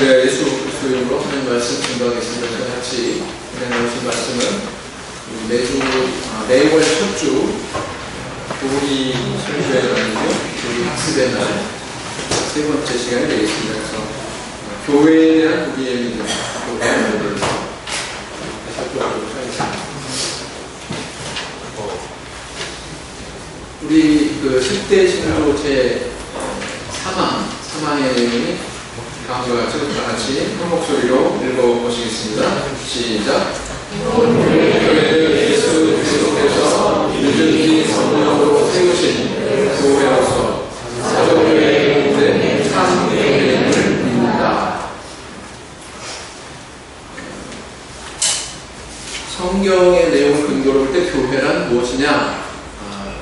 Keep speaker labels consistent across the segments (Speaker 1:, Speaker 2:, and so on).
Speaker 1: 할렐루야. 예수 그리스도 이름으로 하나님 말씀 증거하겠습니다. 저희 같이 나누신 말씀은 매월 첫 주 우리 설교회 아니고 우리 학습의 날 세 번째 시간이 되겠습니다. 그래서 교회에 대한 우리의 믿음, 교회에 대해서 살펴보도록 하겠습니다. 우리 10대 신조 제 3항의 내용이 다음과 같이 한 목소리로 읽어보시겠습니다. 시작. 교회를 예수 그리스도께서 유전기 성령으로 세우신 교회로서 사도교회의 가운데 참 교회임을 믿는다. 성경의 내용을 근거로 할 때 교회란 무엇이냐?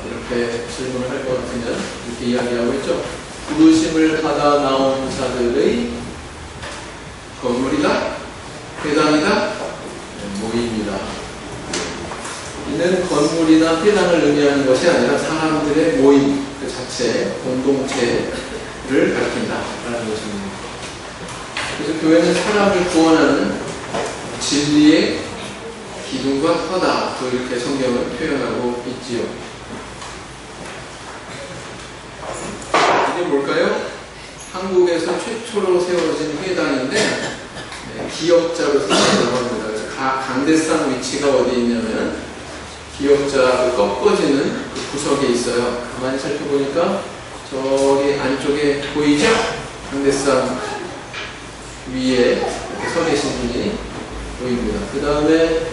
Speaker 1: 이렇게 질문을 할 것 같으면 이렇게 이야기하고 있죠. 부르심을 받아 나온 자들의 건물이다, 회당이다, 모임이다. 이는 건물이나 회당을 의미하는 것이 아니라 사람들의 모임 그 자체, 공동체를 가리킨다라는 것입니다. 그래서 교회는 사람을 구원하는 진리의 기둥과 터다, 또 이렇게 성경을 표현하고 있지요. 이게 뭘까요? 한국에서 최초로 세워진 회당인데 기역자로 쓰인다고 합니다. 그래서 강대상 위치가 어디 있냐면 기역자 꺾어지는 그 구석에 있어요. 가만히 살펴보니까 저기 안쪽에 보이죠? 강대상 위에 이렇게 서 계신 분이 보입니다. 그 다음에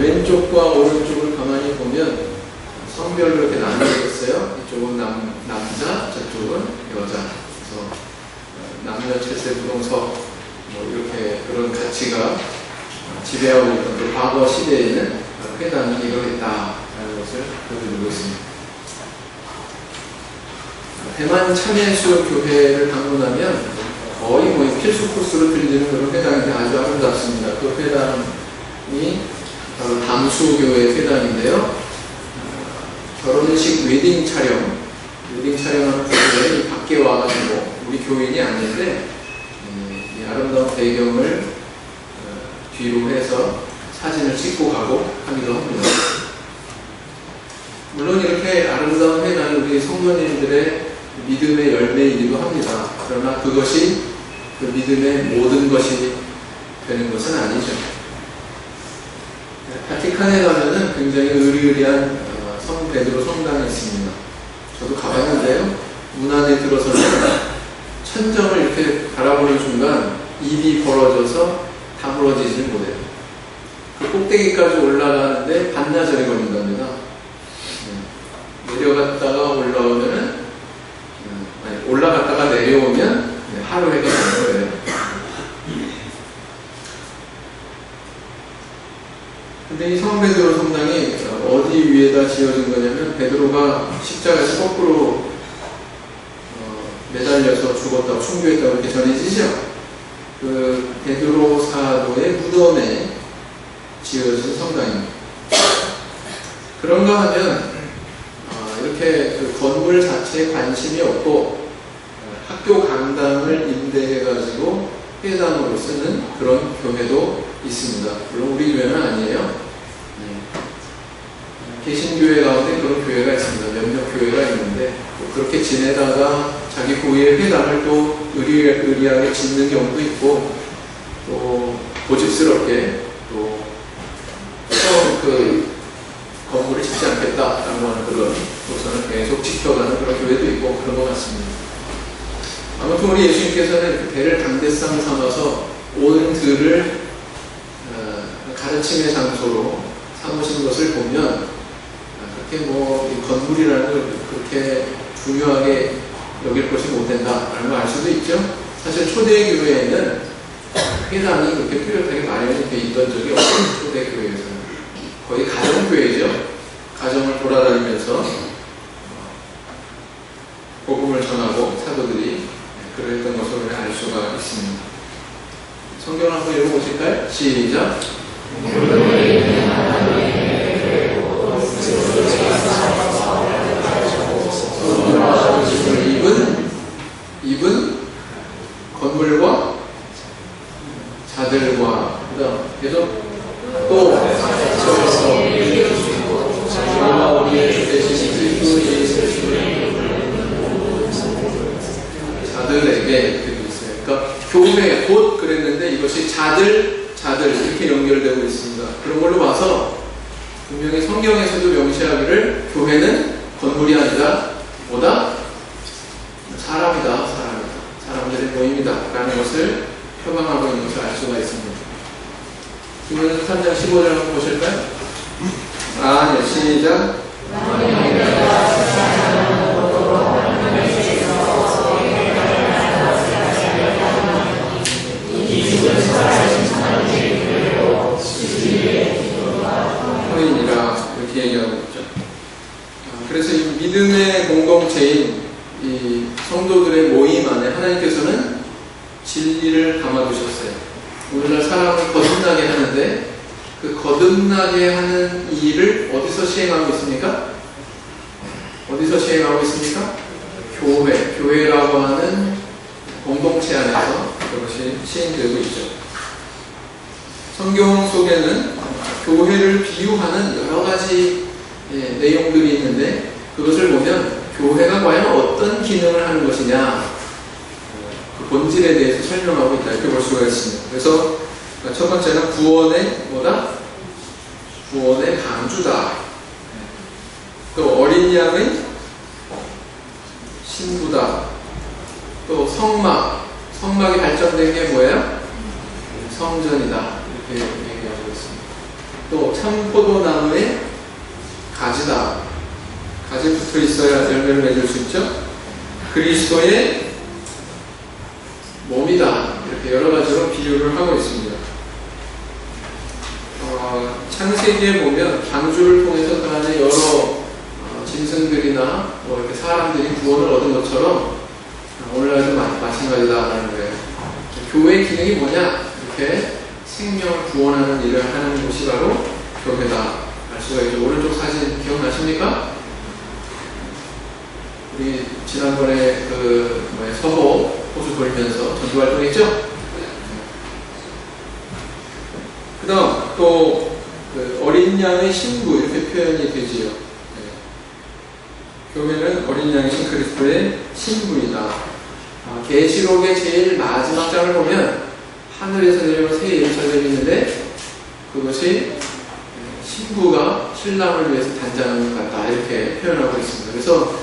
Speaker 1: 왼쪽과 오른쪽을 가만히 보면 성별로 이렇게 나뉘어져 있어요. 이쪽은 남자, 저쪽은 여자. 그래서 남녀 칠세 부동석 이렇게 그런 가치가 지배하고 있던 그 과거 시대에는 회당이 이러했다라는 것을 보여주고 있습니다. 대만 참예수 교회를 방문하면 거의 필수 코스로 들리는 그런 회당인데 아주 아름답습니다. 그 회당이 바로 담수교회 회당인데요. 결혼식 웨딩 촬영하는 분들이 밖에 와가지고 우리 교인이 아닌데 이 아름다운 배경을 뒤로 해서 사진을 찍고 가고 하기도 합니다. 물론 이렇게 아름다운 회당이 우리 성도님들의 믿음의 열매이기도 합니다. 그러나 그것이 그 믿음의 모든 것이 되는 것은 아니죠. 바티칸에 가면은 굉장히 의리의리한 성 베드로 성당이 있습니다. 저도 가봤는데요. 문 안에 들어서는 천정을 이렇게 바라보는 순간 입이 벌어져서 다물어지지를 못해요. 그 꼭대기까지 올라가는데 반나절이 걸린답니다. 내려갔다가 올라오면은 올라갔다가 내려오면 하루해가 되는 거예요. 근데 이 성 베드로 성당이 어디 위에다 지어진 거냐면 베드로가 십자가에서 거꾸로 매달려서 죽었다고 순교했다고 이렇게 전해지죠. 그 베드로 사도의 무덤에 지어진 성당입니다. 그런가 하면 이렇게 그 건물 자체에 관심이 없고 학교 강당을 임대해가지고 회당으로 쓰는 그런 교회도 있습니다. 물론 우리 교회는 아니에요. 개신교회 가운데 그런 교회가 있습니다. 몇몇 교회가 있는데 그렇게 지내다가 자기 고유의 회당을 또 의리하게 짓는 경우도 있고 또 고집스럽게 또 처음 그 건물을 짓지 않겠다라고 하는 그런 노선을 계속 지켜가는 그런 교회도 있고 그런 것 같습니다. 아무튼 우리 예수님께서는 배를 강대상 삼아서 온 들을 가르침의 장소로 삼으신 것을 보면 그렇게 이 건물이라는 걸 그렇게 중요하게 여길 것이 못 된다라는 걸 알 수도 있죠. 사실 초대 교회에는 회당이 그렇게 뚜렷하게 마련이 돼 있던 적이 없어요. 초대 교회에서는 거의 가정교회죠. 가정을 돌아다니면서 복음을 전하고 사도들이 그랬던 것을 알 수가 있습니다. 성경을 한번 읽어보실까요? 시작. 입은 건물과 자들 이렇게 연결되고 있습니다. 그런 걸로 봐서 분명히 성경에서도 명시하기를 교회는 건물이 아니다. 뭐다? 사람이다. 사람들의 모임이다. 라는 것을 표방하고 있는 것을 알 수가 있습니다. 디모데전서 3장 15절 한번 보실까요? 네, 시작. 성인이라 이렇게 얘기하고 있죠. 그래서 이 믿음의 공동체인 이 성도들의 모임 안에 하나님께서는 진리를 담아두셨어요. 오늘날 사람을 거듭나게 하는데 그 거듭나게 하는 일을 어디서 시행하고 있습니까? 어디서 시행하고 있습니까? 교회라고 하는 공동체 안에서 그것이 시행되고 있죠. 성경 속에는 교회를 비유하는 여러 가지 내용들이 있는데 그것을 보면 교회가 과연 어떤 기능을 하는 것이냐 그 본질에 대해서 설명하고 있다 이렇게 볼 수가 있습니다. 그래서 첫 번째는 구원의 방주다. 또 어린 양의 신부다. 또 성막이 발전된 게 뭐예요? 성전이다. 이렇게 얘기하고 있습니다. 또 참포도나무의 가지다. 가지 붙어 있어야 열매를 맺을 수 있죠. 그리스도의 몸이다. 이렇게 여러 가지로 비유를 하고 있습니다. 창세기에 보면 방주를 통해서 그 안에 여러 짐승들이나 뭐 이렇게 사람들이 구원을 얻은 것처럼 오늘날도 마찬가지다라는 거예요. 교회의 기능이 뭐냐? 이렇게 생명을 구원하는 일을 하는 곳이 바로 교회다. 알 수가 있죠. 오른쪽 사진 기억나십니까? 우리 지난번에 서호 호수 돌면서 전도 활동했죠? 그 다음 또 어린 양의 신부 이렇게 표현이 되지요. 교회는 어린 양이신 그리스도의 신부이다. 계시록의 제일 마지막 장을 보면 하늘에서 내려온 새 예루살렘이 있는데 그것이 신부가 신랑을 위해서 단장하는 것 같다 이렇게 표현하고 있습니다. 그래서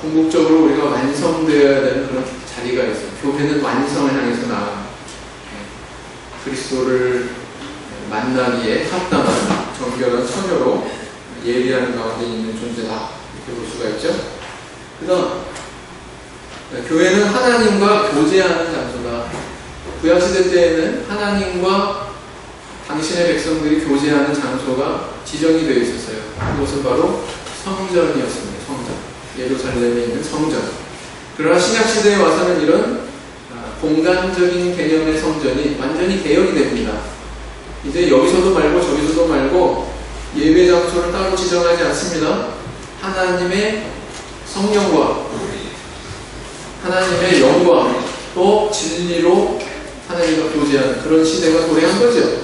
Speaker 1: 궁극적으로 우리가 완성되어야 되는 그런 자리가 있어요. 교회는 완성을 향해서 나아갑니다. 그리스도를 만나기에 합당한 정결한 처녀로 예비하는 가운데 있는 존재다 이렇게 볼 수가 있죠. 그 다음 교회는 하나님과 교제하는 장소다. 구약시대 때에는 하나님과 당신의 백성들이 교제하는 장소가 지정이 되어 있었어요. 그것은 바로 성전이었습니다. 성전. 예루살렘에 있는 성전. 그러나 신약시대에 와서는 이런 공간적인 개념의 성전이 완전히 개혁이 됩니다. 이제 여기서도 말고 저기서도 말고 예배 장소를 따로 지정하지 않습니다. 하나님의 성령과 하나님의 영광 또 진리로 하나님과 교제하는 그런 시대가 도래한 거죠.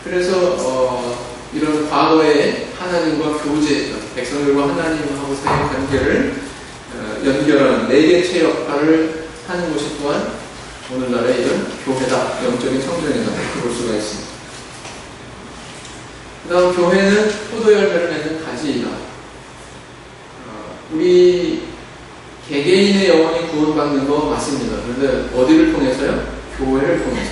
Speaker 1: 그래서 이런 과거의 하나님과 교제, 백성들과 하나님하고의 관계를 연결하는 매개체 역할을 하는 것이 또한 오늘날의 이런 교회다, 영적인 성전이다 이렇게 볼 수가 있습니다. 그 다음 교회는 포도 열매를 맺는 가지이다. 우리 개개인의 영혼이 구원받는 거 맞습니다. 그런데 어디를 통해서요? 교회를 통해서.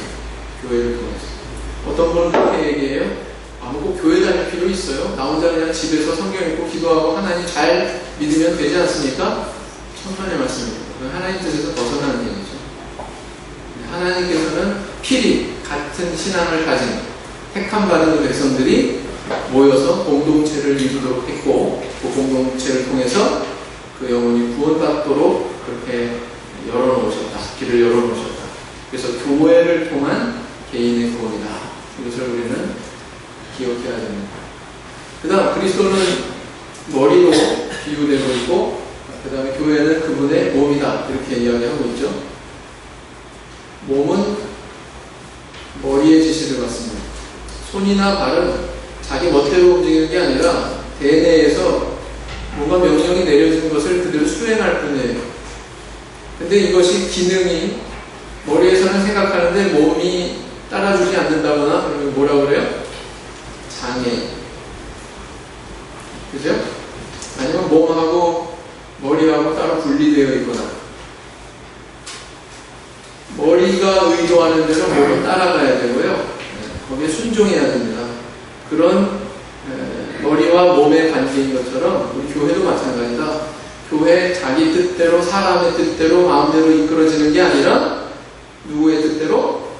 Speaker 1: 어떤 분은 그렇게 얘기해요. 꼭 교회 다닐 필요 있어요? 나 혼자 그냥 집에서 성경 읽고 기도하고 하나님 잘 믿으면 되지 않습니까? 천만의 말씀입니다. 하나님 뜻에서 벗어나는 얘기죠. 하나님께서는 필히 같은 신앙을 가진 택함받은 백성들이 모여서 공동체를 이루도록 했고 그 공동체를 통해서 그 영혼이 구원받도록 그렇게 길을 열어놓으셨다. 그래서 교회를 통한 개인의 구원이다. 이것을 우리는 기억해야 됩니다. 그 다음 그리스도는 머리로 비유되고 있고 그 다음에 교회는 그분의 몸이다 이렇게 이야기하고 있죠. 몸은 머리의 지시를 받습니다. 손이나 발은 자기 멋대로 움직이는 게 아니라 대내에서 뭔가 명령이 내려지는 것을 그대로 수행할 뿐이에요. 근데 이것이 기능이 머리에서는 생각하는데 몸이 따라주지 않는다거나 그러면 뭐라 그래요? 장애인. 그죠? 아니면 몸하고 머리하고 따로 분리되어 있거나 머리가 의도하는 대로 몸을 따라가야 되고요. 거기에 순종해야 됩니다. 그런 머리와 몸의 관계인 것처럼 우리 교회도 마찬가지다. 교회 자기 뜻대로 사람의 뜻대로 마음대로 이끌어지는 게 아니라 누구의 뜻대로?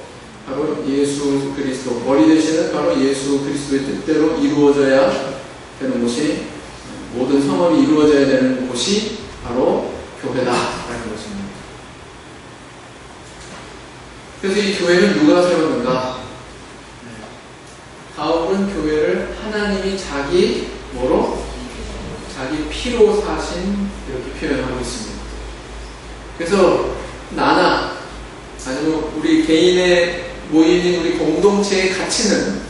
Speaker 1: 바로 예수 그리스도, 머리 되시는 바로 예수 그리스도의 뜻대로 이루어져야 되는 곳이, 모든 성업이 이루어져야 되는 곳이 바로 교회다라는 것입니다. 그래서 이 교회는 누가 세웠는가? 바울은 교회를 하나님이 자기 뭐로? 자기 피로 사신, 이렇게 표현하고 있습니다. 그래서 나나 아니면 우리 개인의 모임인 우리 공동체의 가치는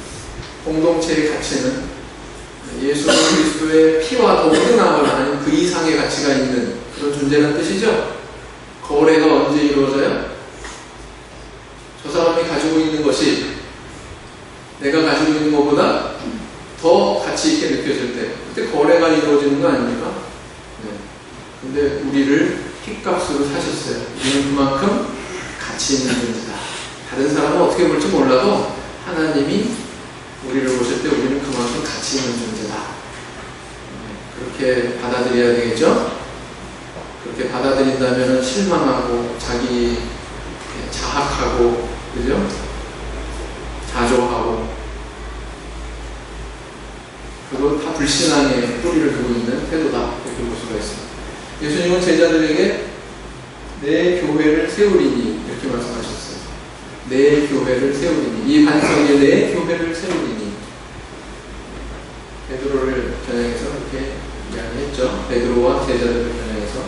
Speaker 1: 예수 그리스도의 피와 동등하거나 아니면 그 이상의 가치가 있는 그런 존재라는 뜻이죠. 거래가 언제 이루어져요? 저 사람이 가지고 있는 것이 내가 가지고 있는 것보다 더 가치 있게 느껴질 때, 그때 거래가 이루어지는 거 아닙니까? 네. 근데 우리를 핏값으로 사셨어요. 우리는 그만큼 가치 있는 존재다. 다른 사람은 어떻게 볼지 몰라도 하나님이 우리를 보실 때 우리는 그만큼 가치 있는 존재다. 그렇게 받아들여야 되겠죠? 그렇게 받아들인다면 실망하고 자기 자학하고, 그죠? 자조하고, 그리고 다 불신앙에 뿌리를 두고 있는 태도다. 이렇게 볼 수가 있습니다. 예수님은 제자들에게 내 교회를 세우리니 이렇게 말씀하셨어요. 내 교회를 세우리니, 이 반석에 내 교회를 세우리니. 베드로를 겨냥해서 이렇게 이야기했죠. 베드로와 제자들을 겨냥해서.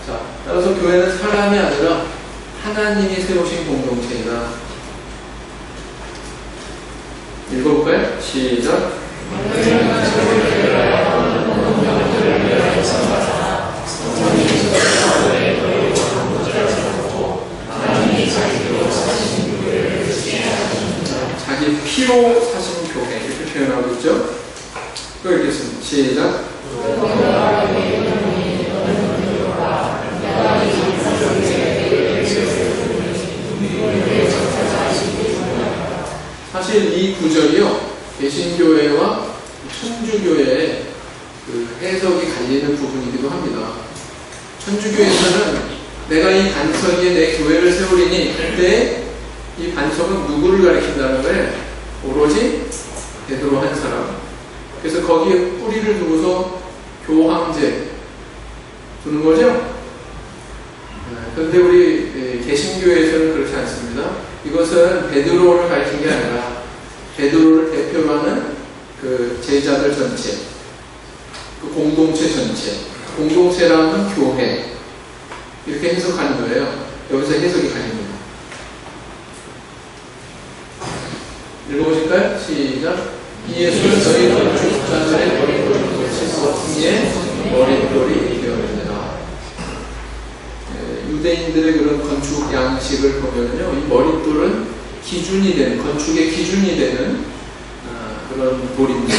Speaker 1: 자, 따라서 교회는 사람이 아니라 하나님이 세우신 공동체이다. 읽어볼까요? 시작. 자기 피로 사신 교회, 이렇게 표현하고 있죠. 또 읽겠습니다. 시작. 사실 이 구절이요, 개신교회와 천주교회의 그 해석이 갈리는 부분이기도 합니다. 천주교에서는 내가 이 반석 위에 내 교회를 세우리니 할 때 이 반석은 누구를 가리킨다는 거예요? 오로지 베드로 한 사람. 그래서 거기에 뿌리를 두고서 교황제 두는 거죠? 그런데 우리 개신교회에서는 그렇지 않습니다. 이것은 베드로를 가리킨 게 아니라 베드로를 대표로 하는 그 제자들 전체, 그 공동체 전체, 공동체라는 교회, 이렇게 해석하는 거예요. 여기서 해석이 갈립니다. 읽어보실까요? 시작. 이 예수는 저희 건축자들의 머릿돌을 칠석이의 머릿돌이 되었느니라. 유대인들의 그런 건축 양식을 보면요, 이 머릿돌은 기준이 되는, 건축의 기준이 되는 그런 돌입니다.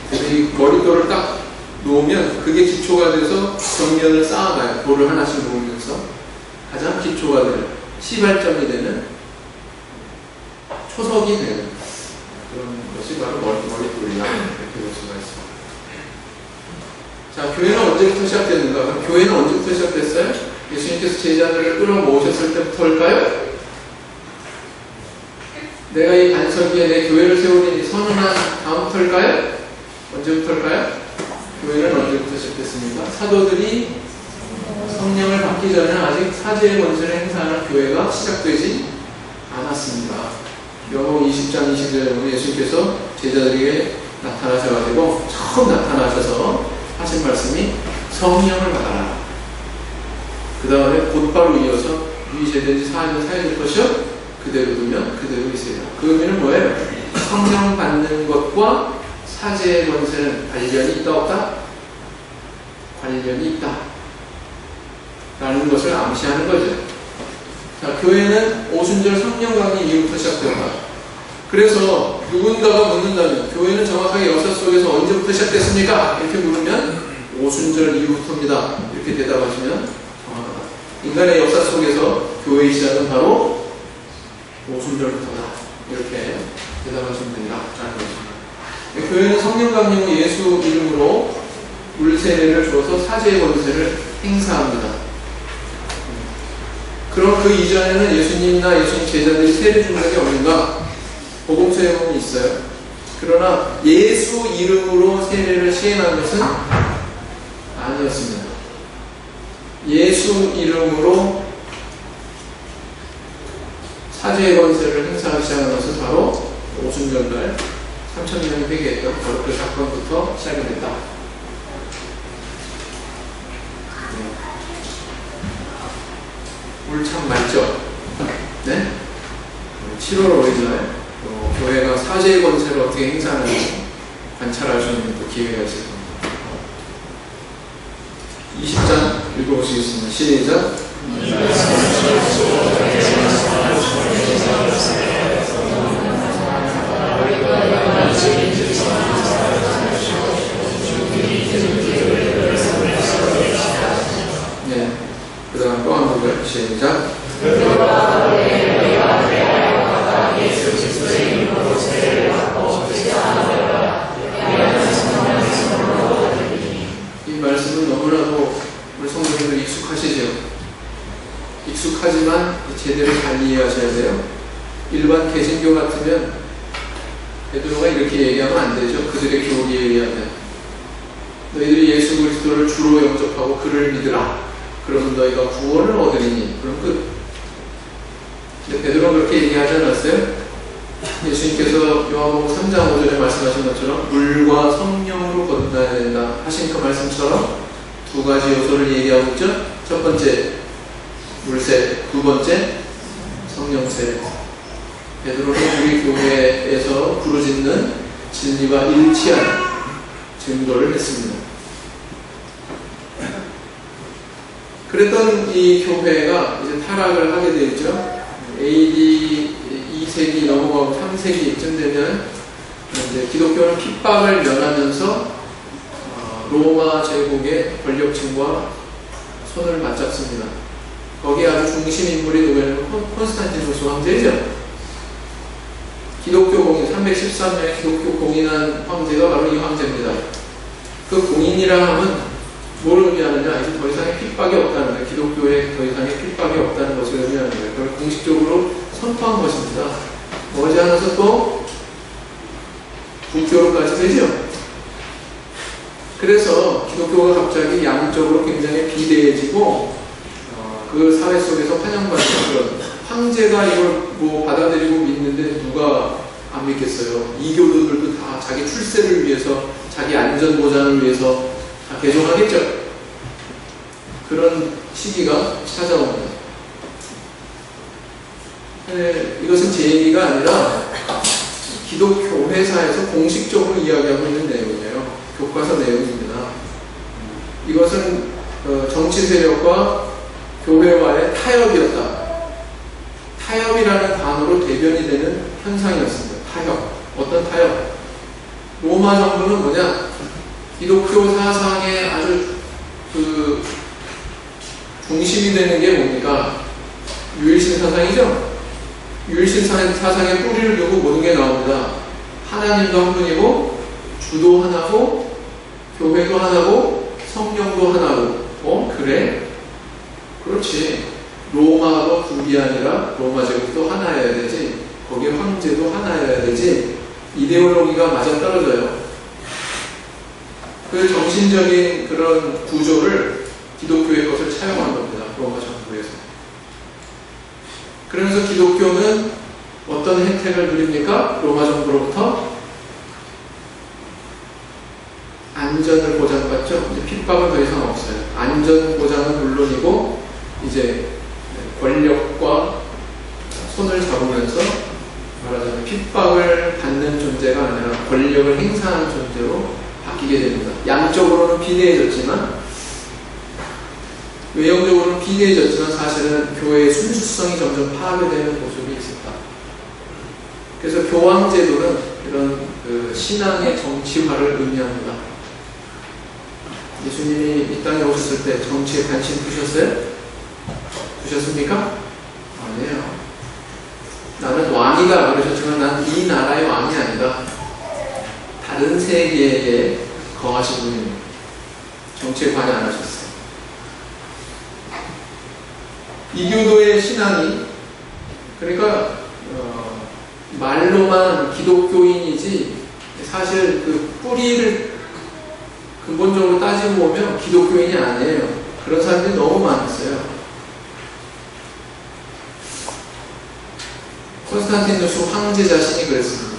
Speaker 1: 그래서 이 머릿돌을 딱 놓으면 그게 기초가 돼서 정면을 쌓아가요. 돌을 하나씩 놓으면서 가장 기초가 되는, 시발점이 되는, 초석이 되는 그런 것이 바로 머릿돌이다. 이렇게 볼 수가 있습니다. 자, 교회는 언제부터 시작됐는가? 그럼 교회는 언제부터 시작됐어요? 예수님께서 제자들을 끌어모으셨을 때부터일까요? 내가 이 반석 위에 내 교회를 세우리니 선언한 다음부터일까요? 언제부터일까요? 교회는 언제부터 시작됐습니까? 사도들이 성령을 받기 전에 아직 사제의 권세를 행사하는 교회가 시작되지 않았습니다. 요한복음 20장 20절에 예수님께서 제자들에게 나타나셔가지고 처음 나타나셔서 하신 말씀이 성령을 받아라. 그 다음에 곧바로 이어서 유의제든지 사하면 사해질 것이요 그대로 두면 그대로 있으리라. 그 의미는 뭐예요? 성령 받는 것과 사제의 권세는 관련이 있다 없다? 관련이 있다 라는 것을 암시하는 거죠. 자, 교회는 오순절 성령 강림 이후부터 시작된다. 그래서 누군가가 묻는다면 교회는 정확하게 역사 속에서 언제부터 시작됐습니까? 이렇게 물으면 오순절 이후부터입니다. 이렇게 대답하시면 정확하다. 인간의 역사 속에서 교회의 시작은 바로 오순절부터다. 이렇게 대답하시면 된다. 라는 것입니다. 교회는 성령 강림 후 예수 이름으로 물세례를 주어서 사죄의 권세를 행사합니다. 그럼 그 이전에는 예수님이나 예수님 제자들이 세례 준 적이 없는가? 복음서에 보면 있어요. 그러나 예수 이름으로 세례를 시행한 것은 아니었습니다. 예수 이름으로 사죄의 권세를 행사하기 시작한 것은 바로 오순절날 3,000명이 회개했던 바로 그 사건부터 시작이 됐다. 물 참 맑죠? 네? 7월 5일날 교회가 사죄의 권세를 어떻게 행사하는지 관찰할 수 있는 또 기회가 있을 겁니다. 20장 읽어보시겠습니다. 시작. 네. 그 다음 또 한 부분 시작. 이 말씀은 너무나도 우리 성도님들 익숙하시죠? 익숙하지만 제대로 잘 이해하셔야 돼요. 일반 개신교 같으면 베드로가 이렇게 얘기하면 안 되죠. 그들의 교리에 의하면 너희들이 예수 그리스도를 주로 영접하고 그를 믿으라. 그러면 너희가 구원을 얻으리니. 그럼 끝. 근데 베드로가 그렇게 얘기하지 않았어요? 예수님께서 요한복음 3장 5절에 말씀하신 것처럼 물과 성령으로 거듭나야 된다 하신 그 말씀처럼 두 가지 요소를 얘기하고 있죠. 첫 번째 물세례, 두 번째 성령세례. 베드로는 우리 교회에서 부르짖는 진리와 일치한 증거를 했습니다. 그랬던 이 교회가 이제 타락을 하게 되었죠. AD 2세기 넘어가고 3세기쯤 되면 이제 기독교는 핍박을 면하면서 로마 제국의 권력층과 손을 맞잡습니다. 거기에 아주 중심 인물이 누구냐면 콘스탄티누스 황제죠. 기독교 공인, 313년에 기독교 공인한 황제가 바로 이 황제입니다. 그 공인이라 함은 뭘 의미하느냐? 이제 더 이상의 핍박이 없다는 거예요. 기독교에 더 이상의 핍박이 없다는 것을 의미하는 거예요. 그걸 공식적으로 선포한 것입니다. 머지않아서 또 불교로까지 되죠. 그래서 기독교가 갑자기 양적으로 굉장히 비대해지고 그 사회 속에서 환영받는 그런 황제가 이걸 뭐 받아들이고 믿는데 누가 안 믿겠어요. 이교도들도 다 자기 출세를 위해서 자기 안전 보장을 위해서 다 개종하겠죠. 그런 시기가 찾아옵니다. 이것은 제 얘기가 아니라 기독교 회사에서 공식적으로 이야기하고 있는 내용이에요. 교과서 내용입니다. 이것은 정치 세력과 교회와의 타협이었다. 타협이라는 단어로 대변이 되는 현상이었습니다. 타협. 어떤 타협? 로마 정부는 뭐냐? 기독교 사상의 아주 중심이 되는 게 뭡니까? 유일신 사상이죠? 유일신 사상에 뿌리를 두고 모든 게 나옵니다. 하나님도 한 분이고, 주도 하나고, 교회도 하나고, 성령도 하나고. 그래? 그렇지. 로마도 국이 아니라 로마 제국도 하나여야 되지. 거기에 황제도 하나여야 되지. 이데올로기가 맞아떨어져요. 그 정신적인 그런 구조를 기독교의 것을 차용한 겁니다. 로마 정부에서. 그러면서 기독교는 어떤 혜택을 누립니까? 로마 정부로부터 안전을 보장받죠. 이제 핍박은 더 이상 없어요. 안전 보장은 물론이고 이제 권력과 손을 잡으면서 말하자면 핍박을 받는 존재가 아니라 권력을 행사하는 존재로 바뀌게 됩니다. 양적으로는 비대해졌지만 외형적으로는 비대해졌지만 사실은 교회의 순수성이 점점 파괴되는 모습이 있었다. 그래서 교황제도는 이런 그 신앙의 정치화를 의미합니다. 예수님이 이 땅에 오셨을 때 정치에 관심 두셨어요? 두셨습니까? 아니에요. 나는 왕이다 그러셨지만 난 이 나라의 왕이 아니다. 다른 세계에 거하신 분입니다. 정치에 관여 안 하셨어요. 이교도의 신앙이 그러니까 말로만 기독교인이지 사실 그 뿌리를 근본적으로 따지고 보면 기독교인이 아니에요. 그런 사람들이 너무 많았어요. 콘스탄티누스 황제 자신이 그랬습니다.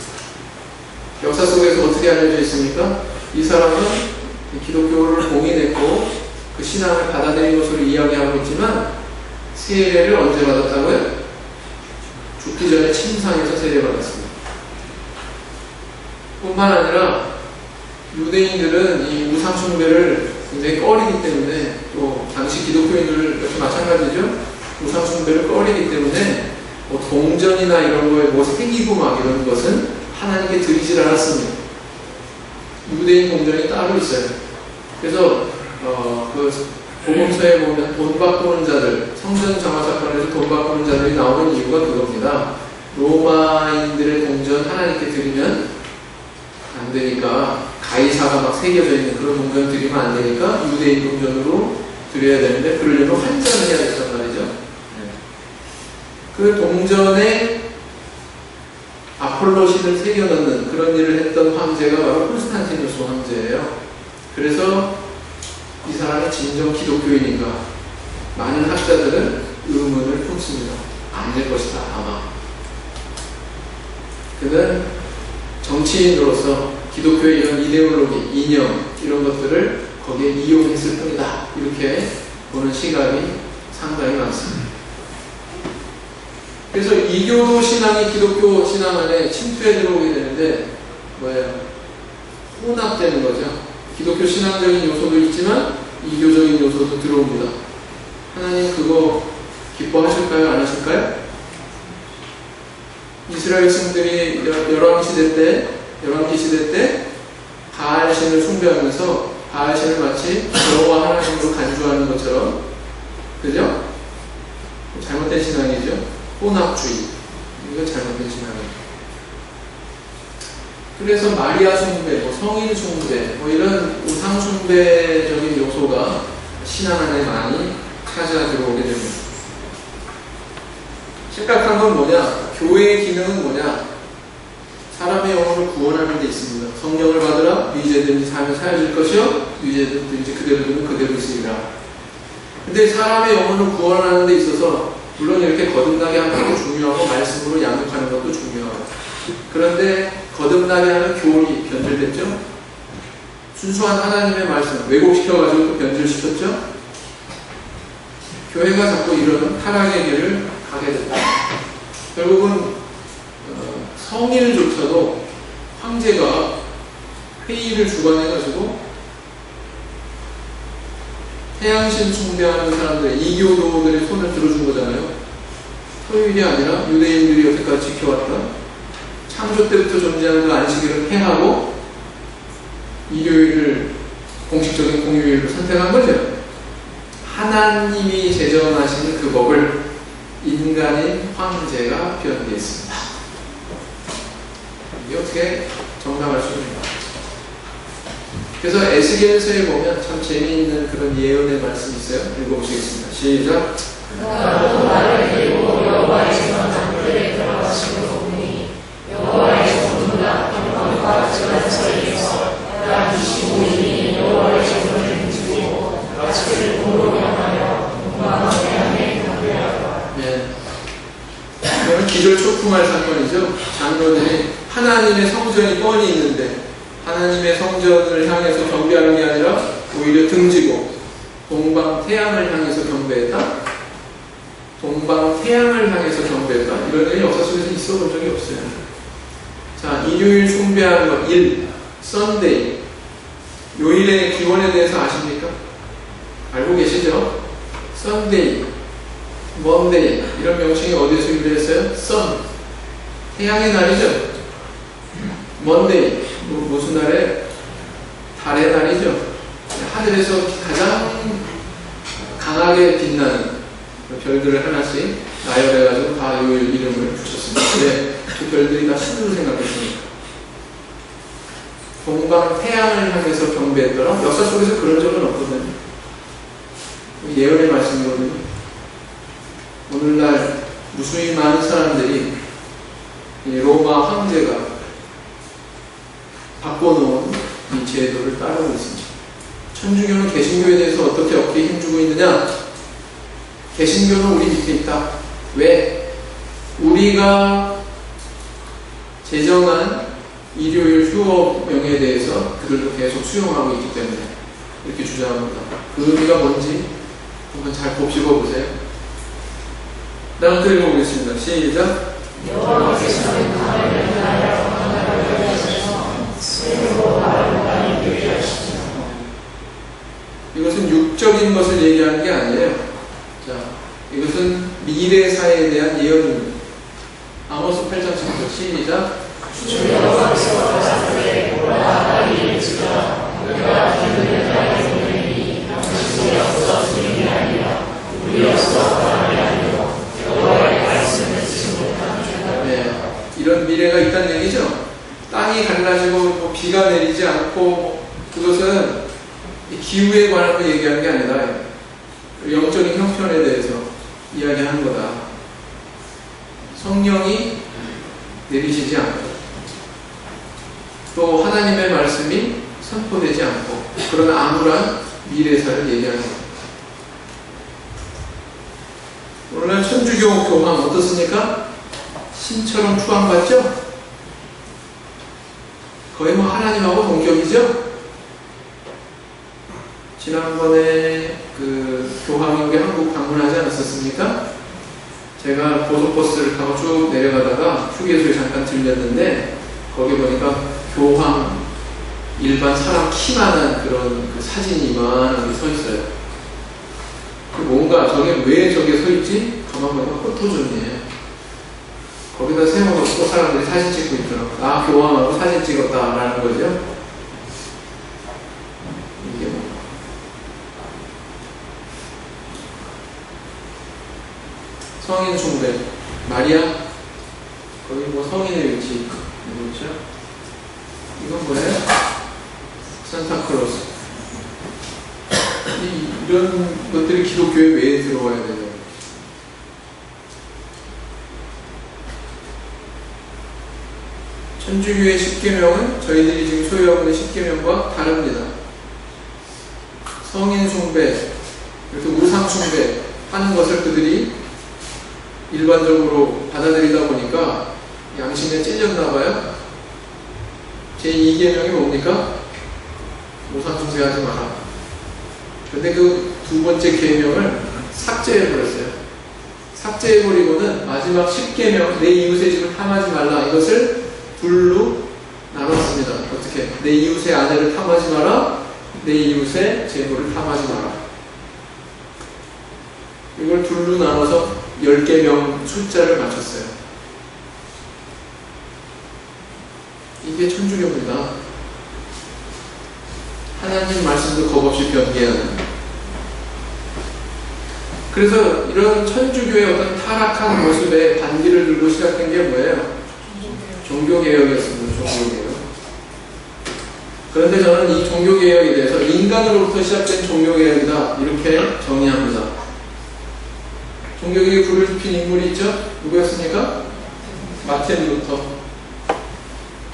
Speaker 1: 역사 속에서 어떻게 알려져 있습니까? 이 사람은 기독교를 봉인했고 그 신앙을 받아들인 것으로 이야기하고 있지만 세례를 언제 받았다고요? 죽기 전에 침상에서 세례받았습니다. 뿐만 아니라 유대인들은 이 우상숭배를 굉장히 꺼리기 때문에 또 당시 기독교인들 역시 마찬가지죠. 우상숭배를 꺼리기 때문에 뭐 동전이나 이런 거에 뭐 새기고 막 이런 것은 하나님께 드리질 않았습니다. 유대인 동전이 따로 있어요. 그래서 그 복음서에 보면 돈 바꾸는 자들, 성전 정화 사건에서 돈 바꾸는 자들이 나오는 이유가 그겁니다. 로마인들의 동전 하나님께 드리면 안 되니까, 가이사가 막 새겨져 있는 그런 동전 드리면 안 되니까 유대인 동전으로 드려야 되는데 그러려면 환전을 해야 됐단 말이죠. 그 동전에 아폴로 신을 새겨 넣는 그런 일을 했던 황제가 바로 콘스탄티누스 황제예요. 그래서 이 사람이 진정 기독교인인가? 많은 학자들은 의문을 품습니다. 아닐 것이다, 아마. 그는 정치인으로서 기독교의 이런 이데올로기, 이념, 이런 것들을 거기에 이용했을 뿐이다. 이렇게 보는 시각이 상당히 많습니다. 그래서 이교 신앙이 기독교 신앙 안에 침투해 들어오게 되는데 뭐예요? 혼합되는 거죠. 기독교 신앙적인 요소도 있지만 이교적인 요소도 들어옵니다. 하나님 그거 기뻐하실까요? 안 하실까요? 이스라엘 신들이 열왕기 시대 때 바알신을 숭배하면서 바알신을 마치 여호와 하나님으로 간주하는 것처럼, 그죠? 잘못된 신앙이죠. 혼합주의. 이거 잘못된 신앙이에요. 그래서 마리아 숭배, 성인 숭배, 이런 우상 숭배적인 요소가 신앙 안에 많이 찾아 들어오게 됩니다. 심각한 건 뭐냐? 교회의 기능은 뭐냐? 사람의 영혼을 구원하는 데 있습니다. 성령을 받으라, 위죄든지 살면 사여질 것이요, 위죄든지 그대로 두면 그대로 있으리라. 근데 사람의 영혼을 구원하는 데 있어서 물론 이렇게 거듭나게 하는 것도 중요하고 말씀으로 양육하는 것도 중요하고, 그런데 거듭나게 하는 교훈이 변질됐죠? 순수한 하나님의 말씀 왜곡시켜가지고 또 변질시켰죠? 교회가 자꾸 이런 타락의 길을 가게 된다. 결국은 성인조차도 황제가 회의를 주관해가지고 태양신 숭배하는 사람들, 이교도들의 손을 들어준 거잖아요. 토요일이 아니라 유대인들이 여태까지 지켜왔던 창조 때부터 존재하는 그 안식일을 폐하고 일요일을 공식적인 공휴일로 선택한 거죠. 하나님이 제정하신 그 법을 인간인 황제가 변개했습니다. 이게 어떻게 정당할 수 있는가? 그래서 에스겔서에 보면 참 재미있는 그런 예언의 말씀이 있어요. 읽어보시겠습니다. 시작.
Speaker 2: 나도 나를 데리고 여호와의 전당들에 들어가시고 보니 여호와의 전부가 평강과 저녁 사이에서 약 25인이 여호와의 전을 움직이고 가치를 공로명하여 동방의 해안에 경배하더라.
Speaker 1: 네. 이건 기절초풍할 사건이죠. 장로들이 하나님의 성전이 뻔히 있는데 하나님의 성전을 향해서 경배하는 게 아니라 오히려 등지고 동방 태양을 향해서 경배했다. 동방 태양을 향해서 경배했다. 이런 일이 역사 속에서 있어 본 적이 없어요. 자, 일요일 숭배하는 것, 썬데이. 요일의 기원에 대해서 아십니까? 알고 계시죠? Sunday, Monday 이런 명칭이 어디에서 유래했어요? Sun, 태양의 날이죠. Monday, 무슨 날에? 달의 날이죠. 하늘에서 가장 강하게 빛나는 별들을 하나씩 나열해가지고 다 요일 이름을 붙였습니다. 왜 그 별들이 다 신으로 생각했습니까? 동방 태양을 향해서 경배했더라. 역사 속에서 그런 적은 없거든요. 예언의 말씀이거든요. 오늘날 무수히 많은 사람들이 이 로마 황제가 바꿔놓은 이 제도를 따르고 있습니다. 천주교는 개신교에 대해서 어떻게 어깨에 힘주고 있느냐? 개신교는 우리 밑에 있다. 왜? 우리가 제정한 일요일 휴업명에 대해서 그들도 계속 수용하고 있기 때문에 이렇게 주장합니다. 그 의미가 뭔지 한번 잘 곱씹어 보세요. 다음 또 읽어보겠습니다. 시작.
Speaker 2: 여호와께서는 하늘을 위하여 하늘을 위하셔서 스스로 바라보다니 교리하시죠.
Speaker 1: 이것은 육적인 것을 얘기하는 게 아니에요. 자, 이것은 미래사에 대한 예언입니다. 아모스 8장 10절 시작.
Speaker 2: 주 여호와께서 자기의 보라 이르시라 그가 기름을 다해 보내니 당신이 없어 주님이 아니라 우리로서 바람이 아니라 여호와의 말씀을 듣지 못한 자다.
Speaker 1: 네, 이런 미래가 있다는 얘기죠. 땅이 갈라지고 비가 내리지 않고 그것은 기후에 관한 거 얘기하는 게 아니라 영적인 형편에 대해서 이야기하는 거다. 성령이 내리시지 않고 또 하나님의 말씀이 선포되지 않고 그런 암울한 미래사를 얘기하는 겁니다. 오늘날 천주교 교황 어떻습니까? 신처럼 추앙받죠? 거의 뭐 하나님하고 동격이죠? 지난번에 그 교황이 여기 한국 방문하지 않았었습니까? 제가 고속버스를 타고 쭉 내려가다가 휴게소에 잠깐 들렸는데 거기 보니까 교황 일반 사람 키만한 그런 그 사진이 이만하게 서 있어요. 그 뭔가 저게 왜 저게 서 있지? 가만 보니까 포토존이에요. 거기다 세워놓고 사람들이 사진 찍고 있더라고요. 아, 교황하고 사진 찍었다라는 거죠. 이게 뭐. 성인 숭배. 마리아? 거기 뭐 성인의 위치. 뭐죠? 이건 뭐예요? 산타클로스. 이런 것들이 기독교에 왜 들어와야 되냐? 천주교의 십계명은 저희들이 지금 소유하고 있는 십계명과 다릅니다. 성인 숭배, 이렇게 우상 숭배 하는 것을 그들이 일반적으로 받아들이다 보니까 양심에 찔렸나 봐요. 제2계명이 뭡니까? 우상 숭배하지 마라. 근데 그 두 번째 계명을 삭제해버렸어요. 삭제해버리고는 마지막 10계명, 내 이웃의 집을 탐하지 말라. 이것을 둘로 나눴습니다. 어떻게? 내 이웃의 아내를 탐하지 마라. 내 이웃의 재물을 탐하지 마라. 이걸 둘로 나눠서 10계명 숫자를 맞췄어요. 이게 천주교입니다. 하나님 말씀도 겁없이 변개하는. 그래서 이런 천주교의 어떤 타락한 모습에 반기를 들고 시작된 게 뭐예요? 종교개혁이었습니다. 종교개혁. 그런데 저는 이 종교개혁에 대해서 인간으로부터 시작된 종교개혁이다 이렇게 정의합니다. 종교개혁에 불을 지핀 인물이 있죠? 누구였습니까? 마틴 루터.